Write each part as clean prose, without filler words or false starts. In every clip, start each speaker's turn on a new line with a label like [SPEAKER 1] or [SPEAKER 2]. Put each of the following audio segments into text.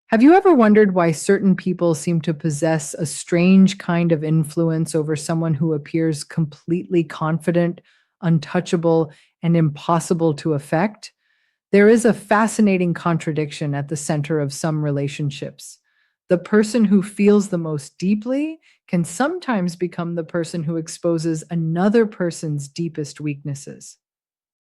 [SPEAKER 1] Have you ever wondered why certain people seem to possess a strange kind of influence over someone who appears completely confident, untouchable, and impossible to affect? There is a fascinating contradiction at the center of some relationships. The person who feels the most deeply can sometimes become the person who exposes another person's deepest weaknesses.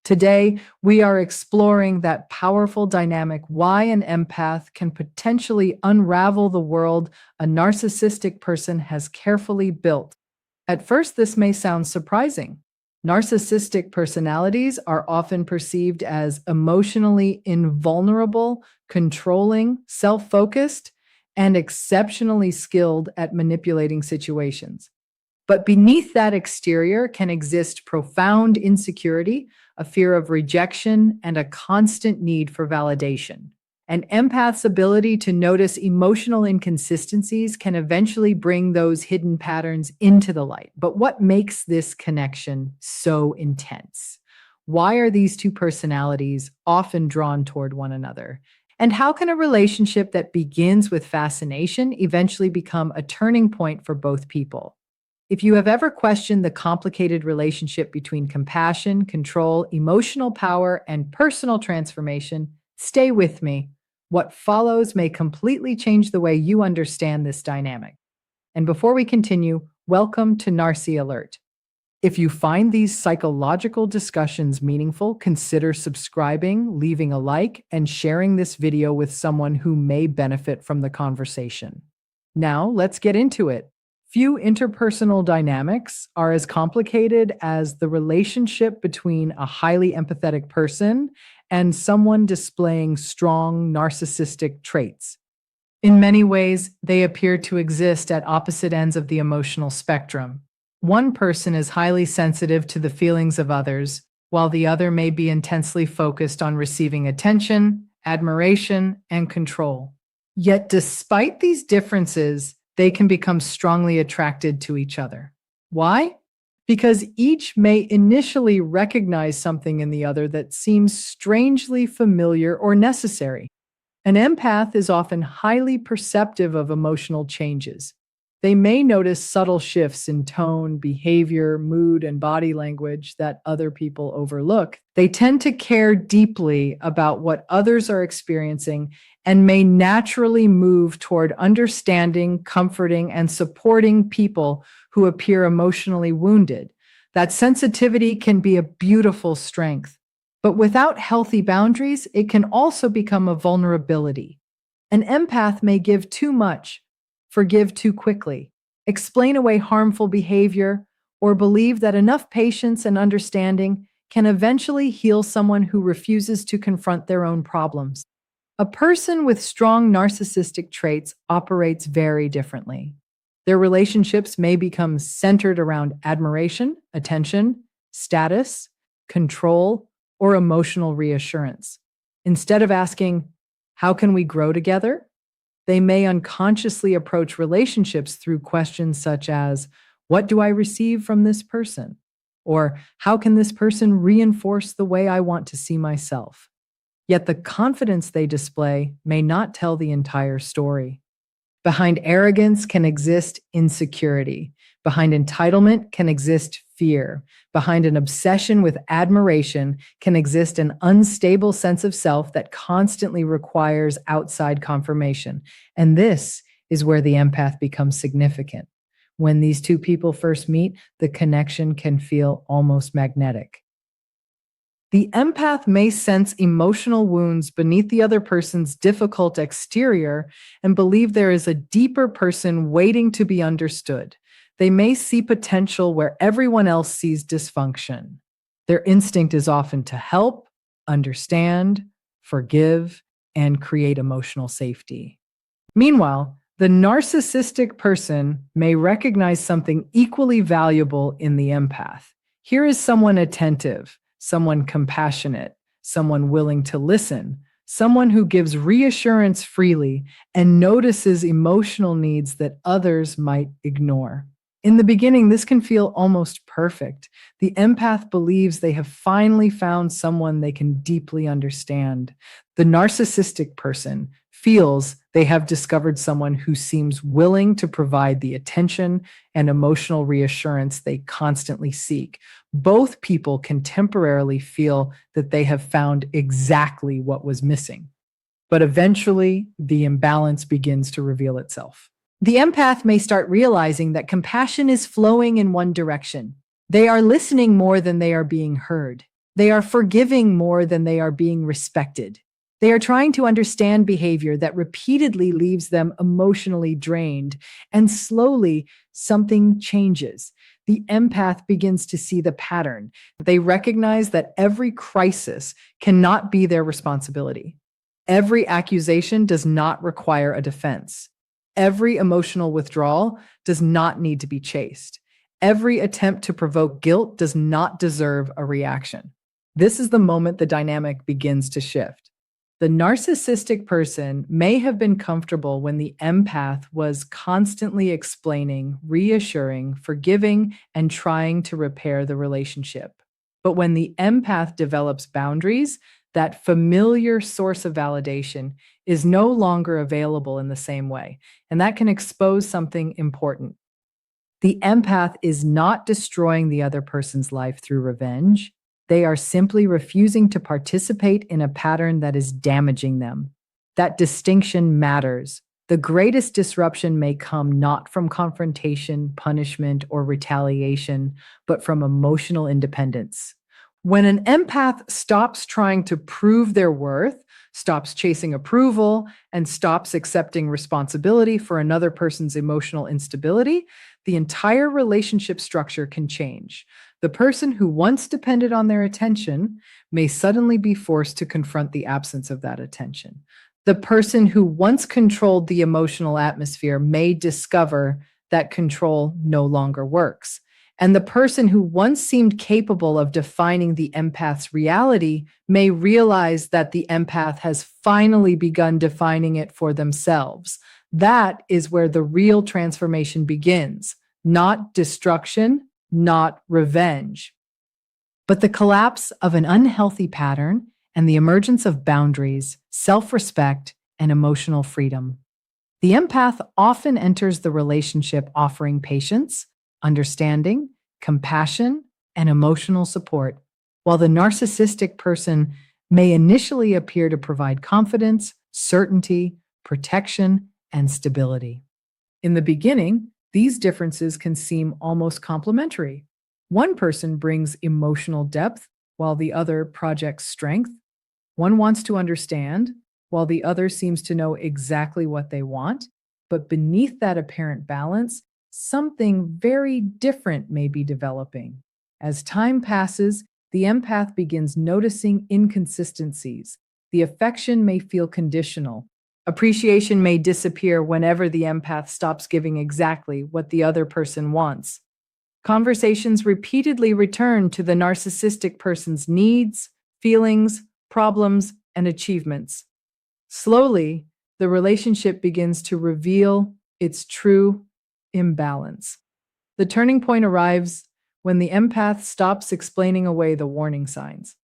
[SPEAKER 1] Today, we are exploring that powerful dynamic why an empath can potentially unravel the world a narcissistic person has carefully built. At first, this may sound surprising. Narcissistic personalities are often perceived as emotionally invulnerable, controlling, self focused, and exceptionally skilled at manipulating situations. But beneath that exterior can exist profound insecurity, a fear of rejection, and a constant need for validation. An empath's ability to notice emotional inconsistencies can eventually bring those hidden patterns into the light. But what makes this connection so intense? Why are these two personalities often drawn toward one another? And how can a relationship that begins with fascination eventually become a turning point for both people? If you have ever questioned the complicated relationship between compassion, control, emotional power, and personal transformation, stay with me. What follows may completely change the way you understand this dynamic. And before we continue, welcome to Narcy Alert. If you find these psychological discussions meaningful, consider subscribing, leaving a like, and sharing this video with someone who may benefit from the conversation. Now, let's get into it. Few interpersonal dynamics are as complicated as the relationship between a highly empathetic person and someone displaying strong narcissistic traits. In many ways, they appear to exist at opposite ends of the emotional spectrum. One person is highly sensitive to the feelings of others, while the other may be intensely focused on receiving attention, admiration, and control. Yet, despite these differences, they can become strongly attracted to each other. Why? Because each may initially recognize something in the other that seems strangely familiar or necessary. An empath is often highly perceptive of emotional changes. They may notice subtle shifts in tone, behavior, mood, and body language that other people overlook. They tend to care deeply about what others are experiencing and may naturally move toward understanding, comforting, and supporting people who appear emotionally wounded. That sensitivity can be a beautiful strength, but without healthy boundaries, it can also become a vulnerability. An empath may give too much, forgive too quickly, explain away harmful behavior, or believe that enough patience and understanding can eventually heal someone who refuses to confront their own problems. A person with strong narcissistic traits operates very differently. Their relationships may become centered around admiration, attention, status, control, or emotional reassurance. Instead of asking, "How can we grow together?" they may unconsciously approach relationships through questions such as, "What do I receive from this person?" Or, "How can this person reinforce the way I want to see myself?" Yet the confidence they display may not tell the entire story. Behind arrogance can exist insecurity. Behind entitlement can exist fear. Behind an obsession with admiration can exist an unstable sense of self that constantly requires outside confirmation. And this is where the empath becomes significant. When these two people first meet, the connection can feel almost magnetic. The empath may sense emotional wounds beneath the other person's difficult exterior and believe there is a deeper person waiting to be understood. They may see potential where everyone else sees dysfunction. Their instinct is often to help, understand, forgive, and create emotional safety. Meanwhile, the narcissistic person may recognize something equally valuable in the empath. Here is someone attentive, someone compassionate, someone willing to listen, someone who gives reassurance freely and notices emotional needs that others might ignore. In the beginning, this can feel almost perfect. The empath believes they have finally found someone they can deeply understand. The narcissistic person feels they have discovered someone who seems willing to provide the attention and emotional reassurance they constantly seek. Both people can temporarily feel that they have found exactly what was missing. But eventually, the imbalance begins to reveal itself. The empath may start realizing that compassion is flowing in one direction. They are listening more than they are being heard. They are forgiving more than they are being respected. They are trying to understand behavior that repeatedly leaves them emotionally drained, and slowly something changes. The empath begins to see the pattern. They recognize that every crisis cannot be their responsibility. Every accusation does not require a defense. Every emotional withdrawal does not need to be chased. Every attempt to provoke guilt does not deserve a reaction. This is the moment the dynamic begins to shift. The narcissistic person may have been comfortable when the empath was constantly explaining, reassuring, forgiving, and trying to repair the relationship. But when the empath develops boundaries, that familiar source of validation is no longer available in the same way, and that can expose something important. The empath is not destroying the other person's life through revenge. They are simply refusing to participate in a pattern that is damaging them. That distinction matters. The greatest disruption may come not from confrontation, punishment, or retaliation, but from emotional independence. When an empath stops trying to prove their worth, stops chasing approval, and stops accepting responsibility for another person's emotional instability, the entire relationship structure can change. The person who once depended on their attention may suddenly be forced to confront the absence of that attention. The person who once controlled the emotional atmosphere may discover that control no longer works. And the person who once seemed capable of defining the empath's reality may realize that the empath has finally begun defining it for themselves. That is where the real transformation begins, not destruction, not revenge, but the collapse of an unhealthy pattern and the emergence of boundaries, self-respect, and emotional freedom. The empath often enters the relationship offering patience, understanding, compassion, and emotional support, while the narcissistic person may initially appear to provide confidence, certainty, protection, and stability. In the beginning, these differences can seem almost complementary. One person brings emotional depth, while the other projects strength. One wants to understand, while the other seems to know exactly what they want. But beneath that apparent balance, something very different may be developing. As time passes, the empath begins noticing inconsistencies. The affection may feel conditional. Appreciation may disappear whenever the empath stops giving exactly what the other person wants. Conversations repeatedly return to the narcissistic person's needs, feelings, problems, and achievements. Slowly, the relationship begins to reveal its true imbalance. The turning point arrives when the empath stops explaining away the warning signs.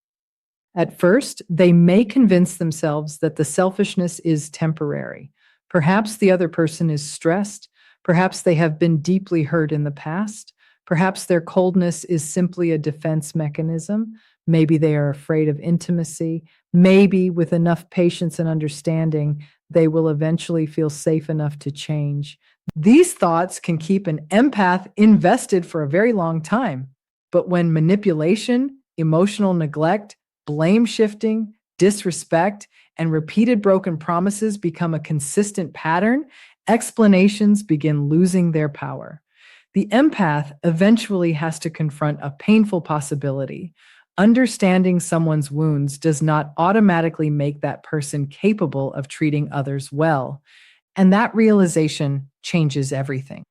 [SPEAKER 1] At first, they may convince themselves that the selfishness is temporary. Perhaps the other person is stressed. Perhaps they have been deeply hurt in the past. Perhaps their coldness is simply a defense mechanism. Maybe they are afraid of intimacy. Maybe with enough patience and understanding, they will eventually feel safe enough to change. These thoughts can keep an empath invested for a very long time. But when manipulation, emotional neglect, blame shifting, disrespect, and repeated broken promises become a consistent pattern, explanations begin losing their power. The empath eventually has to confront a painful possibility. Understanding someone's wounds does not automatically make that person capable of treating others well. And that realization changes everything.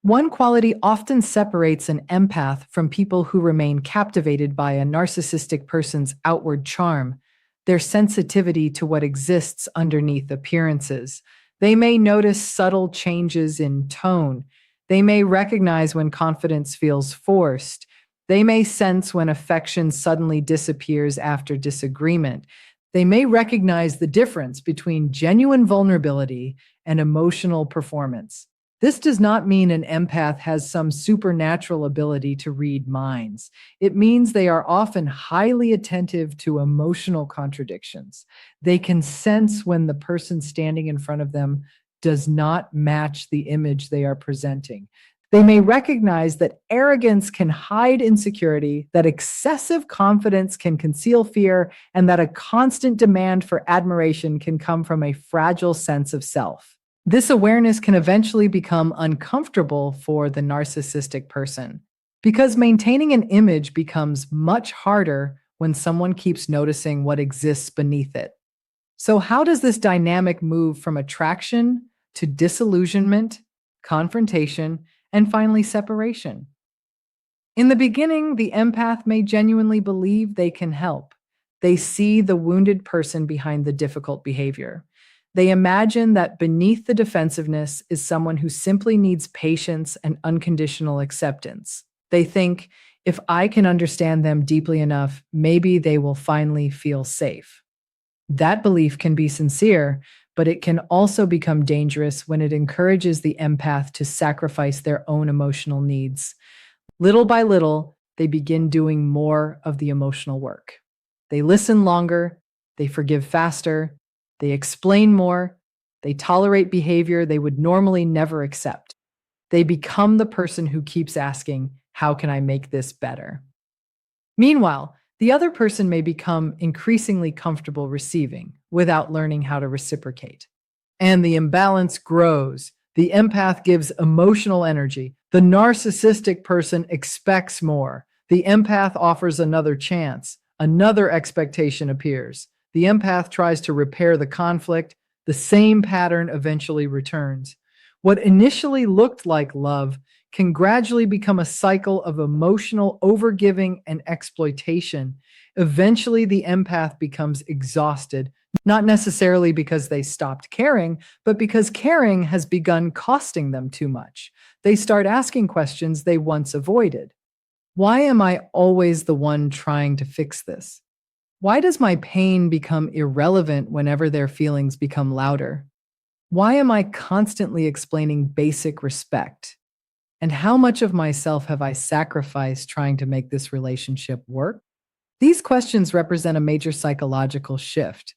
[SPEAKER 1] One quality often separates an empath from people who remain captivated by a narcissistic person's outward charm, their sensitivity to what exists underneath appearances. They may notice subtle changes in tone. They may recognize when confidence feels forced. They may sense when affection suddenly disappears after disagreement. They may recognize the difference between genuine vulnerability and emotional performance. This does not mean an empath has some supernatural ability to read minds. It means they are often highly attentive to emotional contradictions. They can sense when the person standing in front of them does not match the image they are presenting. They may recognize that arrogance can hide insecurity, that excessive confidence can conceal fear, and that a constant demand for admiration can come from a fragile sense of self. This awareness can eventually become uncomfortable for the narcissistic person because maintaining an image becomes much harder when someone keeps noticing what exists beneath it. So, how does this dynamic move from attraction to disillusionment, confrontation, and finally separation? In the beginning, the empath may genuinely believe they can help. They see the wounded person behind the difficult behavior. They imagine that beneath the defensiveness is someone who simply needs patience and unconditional acceptance. They think, if I can understand them deeply enough, maybe they will finally feel safe. That belief can be sincere, but it can also become dangerous when it encourages the empath to sacrifice their own emotional needs. Little by little, they begin doing more of the emotional work. They listen longer, they forgive faster, they explain more, they tolerate behavior they would normally never accept. They become the person who keeps asking, how can I make this better? Meanwhile, the other person may become increasingly comfortable receiving without learning how to reciprocate. And the imbalance grows. The empath gives emotional energy. The narcissistic person expects more. The empath offers another chance. Another expectation appears. The empath tries to repair the conflict. The same pattern eventually returns. What initially looked like love can gradually become a cycle of emotional overgiving and exploitation. Eventually, the empath becomes exhausted, not necessarily because they stopped caring, but because caring has begun costing them too much. They start asking questions they once avoided. Why am I always the one trying to fix this? Why does my pain become irrelevant whenever their feelings become louder? Why am I constantly explaining basic respect? And how much of myself have I sacrificed trying to make this relationship work? These questions represent a major psychological shift.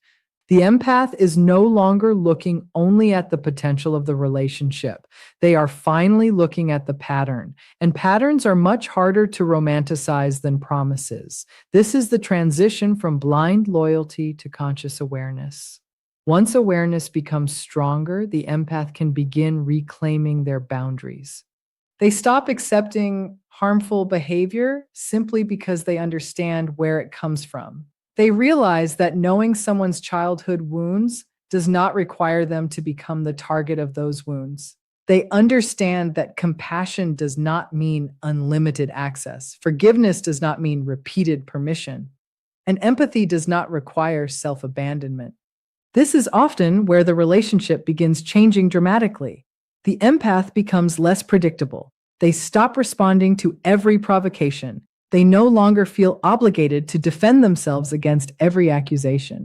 [SPEAKER 1] The empath is no longer looking only at the potential of the relationship. They are finally looking at the pattern. And patterns are much harder to romanticize than promises. This is the transition from blind loyalty to conscious awareness. Once awareness becomes stronger, the empath can begin reclaiming their boundaries. They stop accepting harmful behavior simply because they understand where it comes from. They realize that knowing someone's childhood wounds does not require them to become the target of those wounds. They understand that compassion does not mean unlimited access. Forgiveness does not mean repeated permission. And empathy does not require self-abandonment. This is often where the relationship begins changing dramatically. The empath becomes less predictable. They stop responding to every provocation. They no longer feel obligated to defend themselves against every accusation.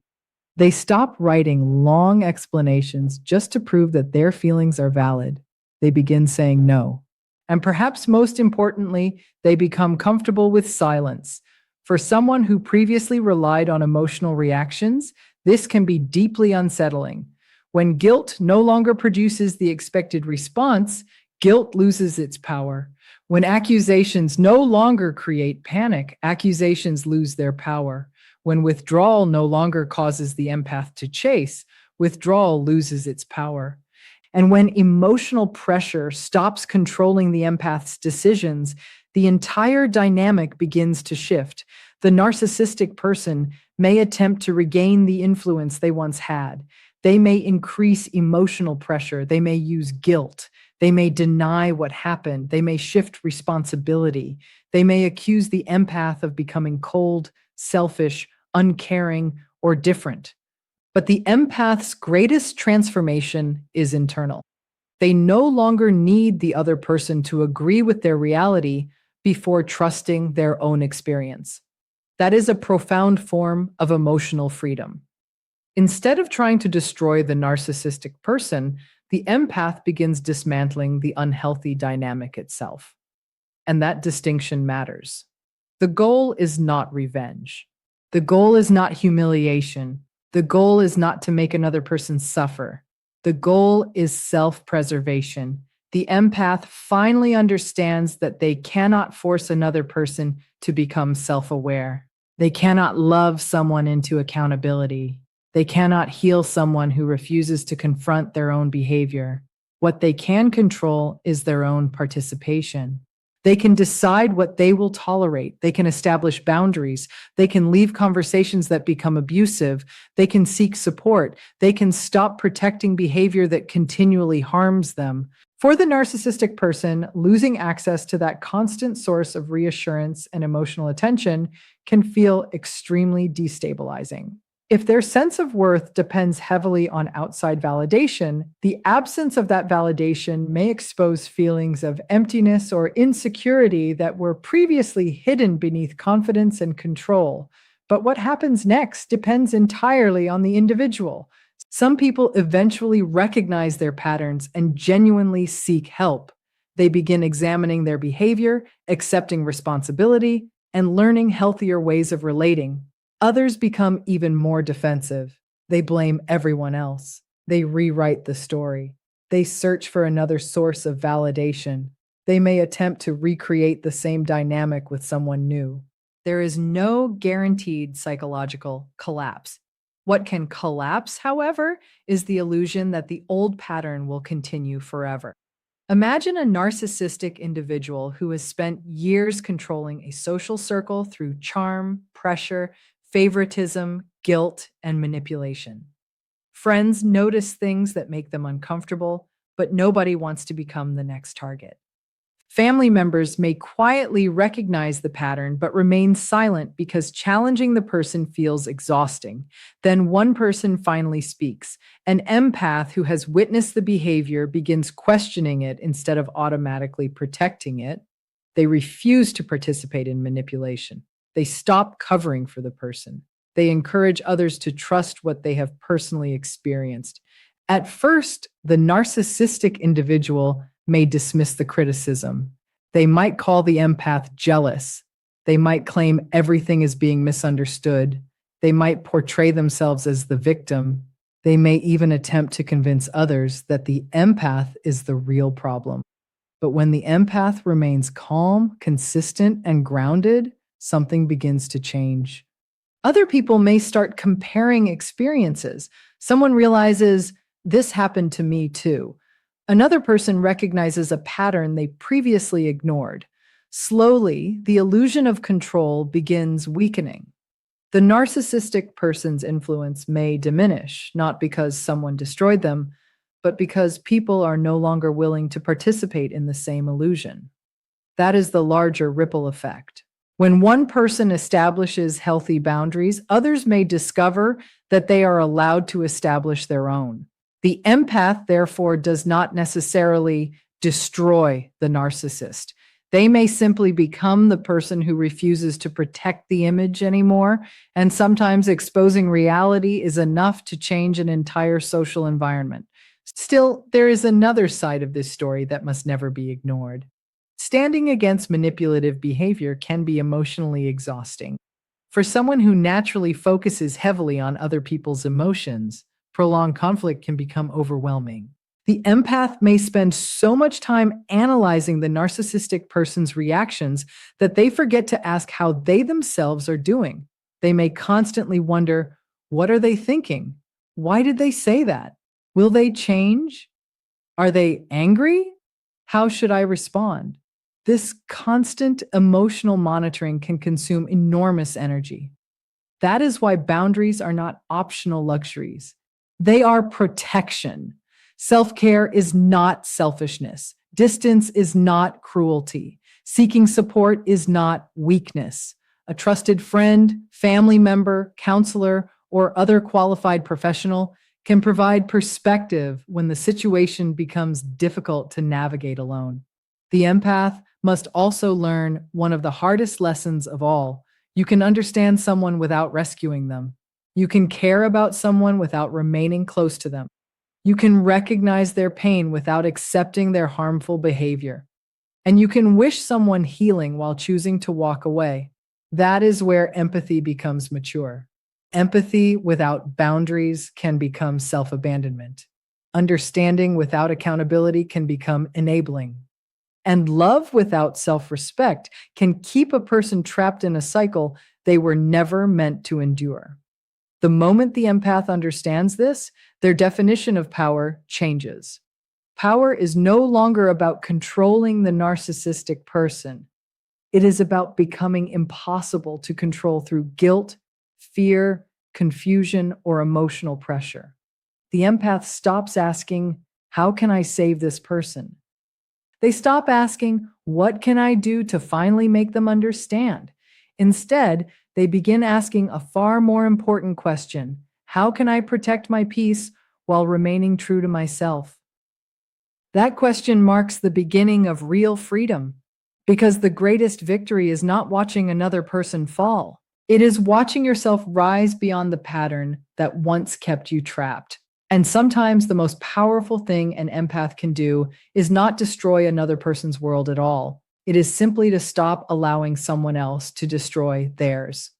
[SPEAKER 1] They stop writing long explanations just to prove that their feelings are valid. They begin saying no. And perhaps most importantly, they become comfortable with silence. For someone who previously relied on emotional reactions, this can be deeply unsettling. When guilt no longer produces the expected response, guilt loses its power. When accusations no longer create panic, accusations lose their power. When withdrawal no longer causes the empath to chase, withdrawal loses its power. And when emotional pressure stops controlling the empath's decisions, the entire dynamic begins to shift. The narcissistic person may attempt to regain the influence they once had. They may increase emotional pressure. They may use guilt. They may deny what happened. They may shift responsibility. They may accuse the empath of becoming cold, selfish, uncaring, or different. But the empath's greatest transformation is internal. They no longer need the other person to agree with their reality before trusting their own experience. That is a profound form of emotional freedom. Instead of trying to destroy the narcissistic person, the empath begins dismantling the unhealthy dynamic itself. And that distinction matters. The goal is not revenge. The goal is not humiliation. The goal is not to make another person suffer. The goal is self preservation. The empath finally understands that they cannot force another person to become self aware. They cannot love someone into accountability. They cannot heal someone who refuses to confront their own behavior. What they can control is their own participation. They can decide what they will tolerate. They can establish boundaries. They can leave conversations that become abusive. They can seek support. They can stop protecting behavior that continually harms them. For the narcissistic person, losing access to that constant source of reassurance and emotional attention can feel extremely destabilizing. If their sense of worth depends heavily on outside validation, the absence of that validation may expose feelings of emptiness or insecurity that were previously hidden beneath confidence and control. But what happens next depends entirely on the individual. Some people eventually recognize their patterns and genuinely seek help. They begin examining their behavior, accepting responsibility, and learning healthier ways of relating. Others become even more defensive. They blame everyone else. They rewrite the story. They search for another source of validation. They may attempt to recreate the same dynamic with someone new. There is no guaranteed psychological collapse. What can collapse, however, is the illusion that the old pattern will continue forever. Imagine a narcissistic individual who has spent years controlling a social circle through charm, pressure, favoritism, guilt, and manipulation. Friends notice things that make them uncomfortable, but nobody wants to become the next target. Family members may quietly recognize the pattern but remain silent because challenging the person feels exhausting. Then one person finally speaks. An empath who has witnessed the behavior begins questioning it instead of automatically protecting it. They refuse to participate in manipulation. They stop covering for the person. They encourage others to trust what they have personally experienced. At first, the narcissistic individual may dismiss the criticism. They might call the empath jealous. They might claim everything is being misunderstood. They might portray themselves as the victim. They may even attempt to convince others that the empath is the real problem. But when the empath remains calm, consistent, and grounded, something begins to change. Other people may start comparing experiences. Someone realizes, this happened to me too. Another person recognizes a pattern they previously ignored. Slowly, the illusion of control begins weakening. The narcissistic person's influence may diminish, not because someone destroyed them, but because people are no longer willing to participate in the same illusion. That is the larger ripple effect. When one person establishes healthy boundaries, others may discover that they are allowed to establish their own. The empath, therefore, does not necessarily destroy the narcissist. They may simply become the person who refuses to protect the image anymore, and sometimes exposing reality is enough to change an entire social environment. Still, there is another side of this story that must never be ignored. Standing against manipulative behavior can be emotionally exhausting. For someone who naturally focuses heavily on other people's emotions, prolonged conflict can become overwhelming. The empath may spend so much time analyzing the narcissistic person's reactions that they forget to ask how they themselves are doing. They may constantly wonder, what are they thinking? Why did they say that? Will they change? Are they angry? How should I respond? This constant emotional monitoring can consume enormous energy. That is why boundaries are not optional luxuries. They are protection. Self-care is not selfishness. Distance is not cruelty. Seeking support is not weakness. A trusted friend, family member, counselor, or other qualified professional can provide perspective when the situation becomes difficult to navigate alone. The empath must also learn one of the hardest lessons of all. You can understand someone without rescuing them. You can care about someone without remaining close to them. You can recognize their pain without accepting their harmful behavior. And you can wish someone healing while choosing to walk away. That is where empathy becomes mature. Empathy without boundaries can become self abandonment. Understanding without accountability can become enabling. And love without self respect can keep a person trapped in a cycle they were never meant to endure. The moment the empath understands this, their definition of power changes. Power is no longer about controlling the narcissistic person. It is about becoming impossible to control through guilt, fear, confusion, or emotional pressure. The empath stops asking, "How can I save this person?" They stop asking, "What can I do to finally make them understand?" Instead, they begin asking a far more important question: how can I protect my peace while remaining true to myself? That question marks the beginning of real freedom, because the greatest victory is not watching another person fall. It is watching yourself rise beyond the pattern that once kept you trapped. And sometimes the most powerful thing an empath can do is not destroy another person's world at all. It is simply to stop allowing someone else to destroy theirs.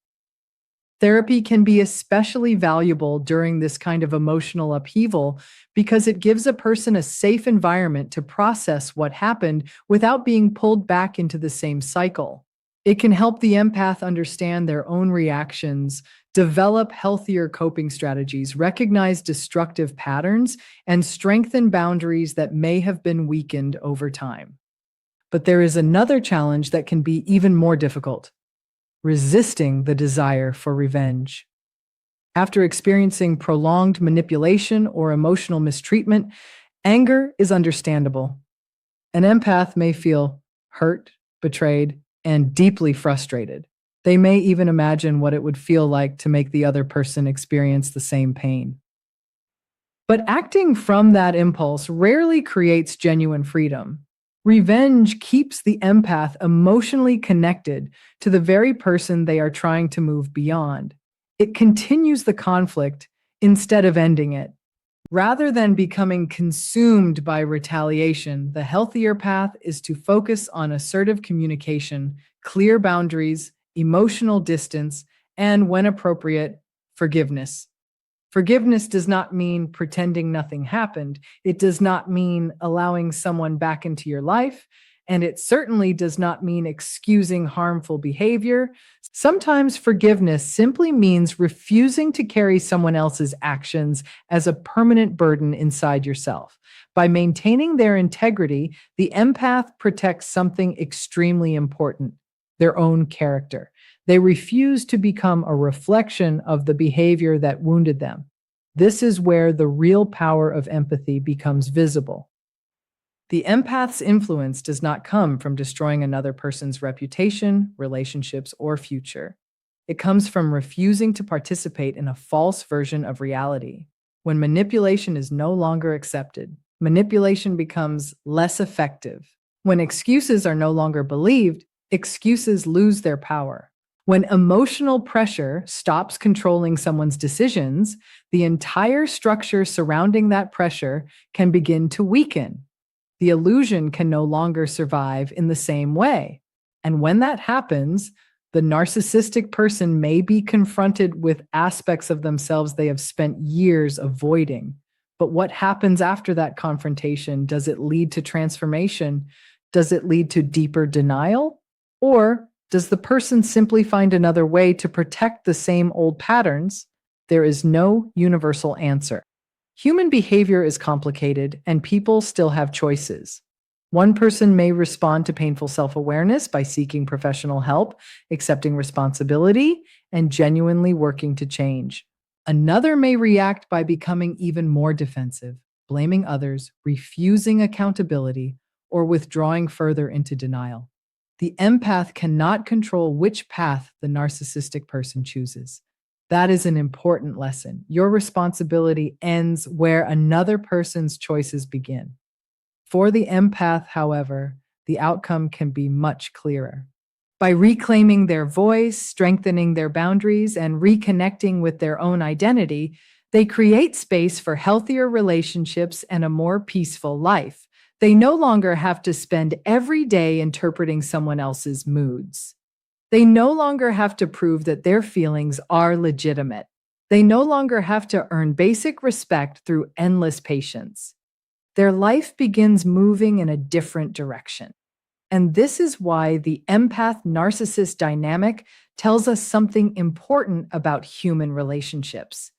[SPEAKER 1] Therapy can be especially valuable during this kind of emotional upheaval because it gives a person a safe environment to process what happened without being pulled back into the same cycle. It can help the empath understand their own reactions, develop healthier coping strategies, recognize destructive patterns, and strengthen boundaries that may have been weakened over time. But there is another challenge that can be even more difficult: resisting the desire for revenge. After experiencing prolonged manipulation or emotional mistreatment, anger is understandable. An empath may feel hurt, betrayed, and deeply frustrated. They may even imagine what it would feel like to make the other person experience the same pain. But acting from that impulse rarely creates genuine freedom. Revenge keeps the empath emotionally connected to the very person they are trying to move beyond. It continues the conflict instead of ending it. Rather than becoming consumed by retaliation, the healthier path is to focus on assertive communication, clear boundaries, emotional distance, and, when appropriate, forgiveness. Forgiveness does not mean pretending nothing happened. It does not mean allowing someone back into your life. And it certainly does not mean excusing harmful behavior. Sometimes forgiveness simply means refusing to carry someone else's actions as a permanent burden inside yourself. By maintaining their integrity, the empath protects something extremely important: their own character. They refuse to become a reflection of the behavior that wounded them. This is where the real power of empathy becomes visible. The empath's influence does not come from destroying another person's reputation, relationships, or future. It comes from refusing to participate in a false version of reality. When manipulation is no longer accepted, manipulation becomes less effective. When excuses are no longer believed, excuses lose their power. When emotional pressure stops controlling someone's decisions, the entire structure surrounding that pressure can begin to weaken. The illusion can no longer survive in the same way. And when that happens, the narcissistic person may be confronted with aspects of themselves they have spent years avoiding. But what happens after that confrontation? Does it lead to transformation? Does it lead to deeper denial? Or does the person simply find another way to protect the same old patterns? There is no universal answer. Human behavior is complicated, and people still have choices. One person may respond to painful self-awareness by seeking professional help, accepting responsibility, and genuinely working to change. Another may react by becoming even more defensive, blaming others, refusing accountability, or withdrawing further into denial. The empath cannot control which path the narcissistic person chooses. That is an important lesson. Your responsibility ends where another person's choices begin. For the empath, however, the outcome can be much clearer. By reclaiming their voice, strengthening their boundaries, and reconnecting with their own identity, they create space for healthier relationships and a more peaceful life. They no longer have to spend every day interpreting someone else's moods. They no longer have to prove that their feelings are legitimate. They no longer have to earn basic respect through endless patience. Their life begins moving in a different direction. And this is why the empath narcissist dynamic tells us something important about human relationships.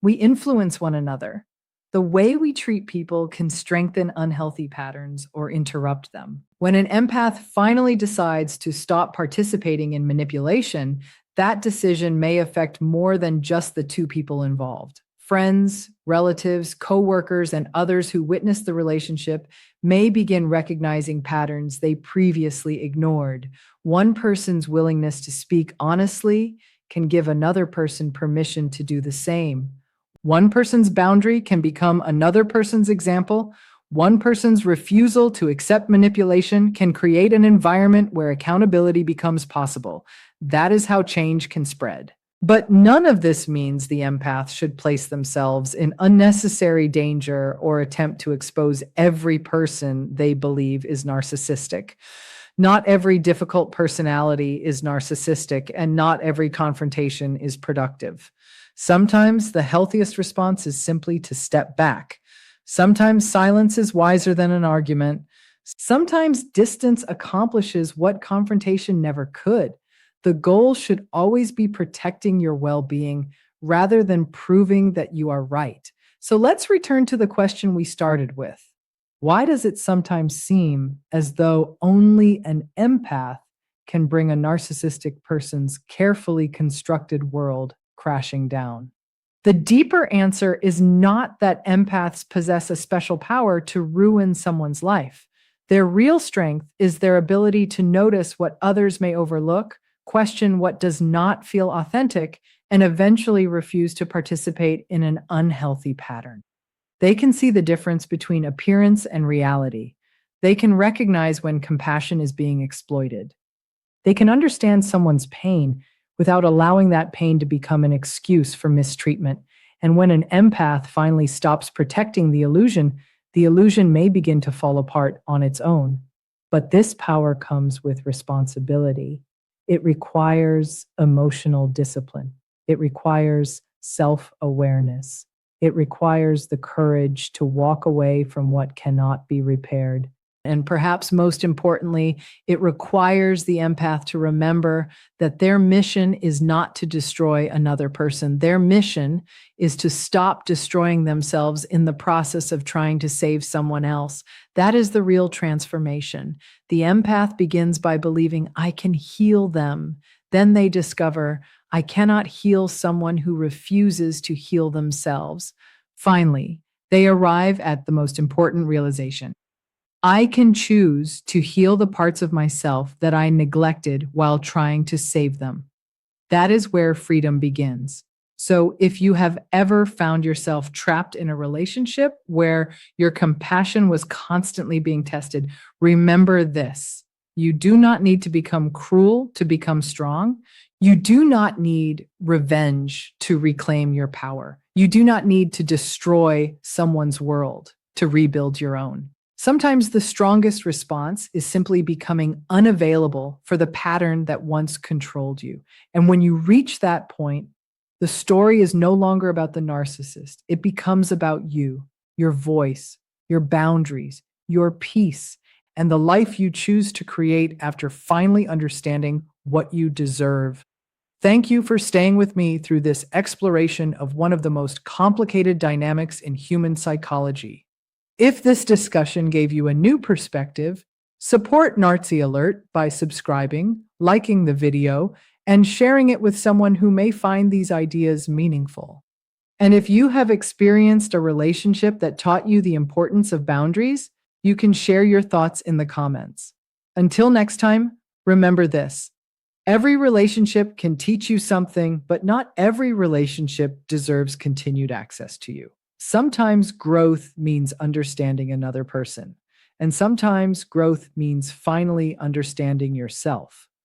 [SPEAKER 1] We influence one another. The way we treat people can strengthen unhealthy patterns or interrupt them. When an empath finally decides to stop participating in manipulation, that decision may affect more than just the two people involved. Friends, relatives, coworkers, and others who witness the relationship may begin recognizing patterns they previously ignored. One person's willingness to speak honestly can give another person permission to do the same. One person's boundary can become another person's example. One person's refusal to accept manipulation can create an environment where accountability becomes possible. That is how change can spread. But none of this means the empath should place themselves in unnecessary danger or attempt to expose every person they believe is narcissistic. Not every difficult personality is narcissistic, and not every confrontation is productive. Sometimes the healthiest response is simply to step back. Sometimes silence is wiser than an argument. Sometimes distance accomplishes what confrontation never could. The goal should always be protecting your well-being rather than proving that you are right. So let's return to the question we started with. Why does it sometimes seem as though only an empath can bring a narcissistic person's carefully constructed world crashing down? The deeper answer is not that empaths possess a special power to ruin someone's life. Their real strength is their ability to notice what others may overlook, question what does not feel authentic, and eventually refuse to participate in an unhealthy pattern. They can see the difference between appearance and reality. They can recognize when compassion is being exploited. They can understand someone's pain without allowing that pain to become an excuse for mistreatment. And when an empath finally stops protecting the illusion may begin to fall apart on its own. But this power comes with responsibility. It requires emotional discipline. It requires self-awareness. It requires the courage to walk away from what cannot be repaired. And perhaps most importantly, it requires the empath to remember that their mission is not to destroy another person. Their mission is to stop destroying themselves in the process of trying to save someone else. That is the real transformation. The empath begins by believing, I can heal them. Then they discover, I cannot heal someone who refuses to heal themselves. Finally, they arrive at the most important realization. I can choose to heal the parts of myself that I neglected while trying to save them. That is where freedom begins. So if you have ever found yourself trapped in a relationship where your compassion was constantly being tested, remember this. You do not need to become cruel to become strong. You do not need revenge to reclaim your power. You do not need to destroy someone's world to rebuild your own. Sometimes the strongest response is simply becoming unavailable for the pattern that once controlled you. And when you reach that point, the story is no longer about the narcissist. It becomes about you, your voice, your boundaries, your peace, and the life you choose to create after finally understanding what you deserve. Thank you for staying with me through this exploration of one of the most complicated dynamics in human psychology. If this discussion gave you a new perspective, support Nartsy Alert by subscribing, liking the video, and sharing it with someone who may find these ideas meaningful. And if you have experienced a relationship that taught you the importance of boundaries, you can share your thoughts in the comments. Until next time, remember this. Every relationship can teach you something, but not every relationship deserves continued access to you. Sometimes growth means understanding another person, and sometimes growth means finally understanding yourself.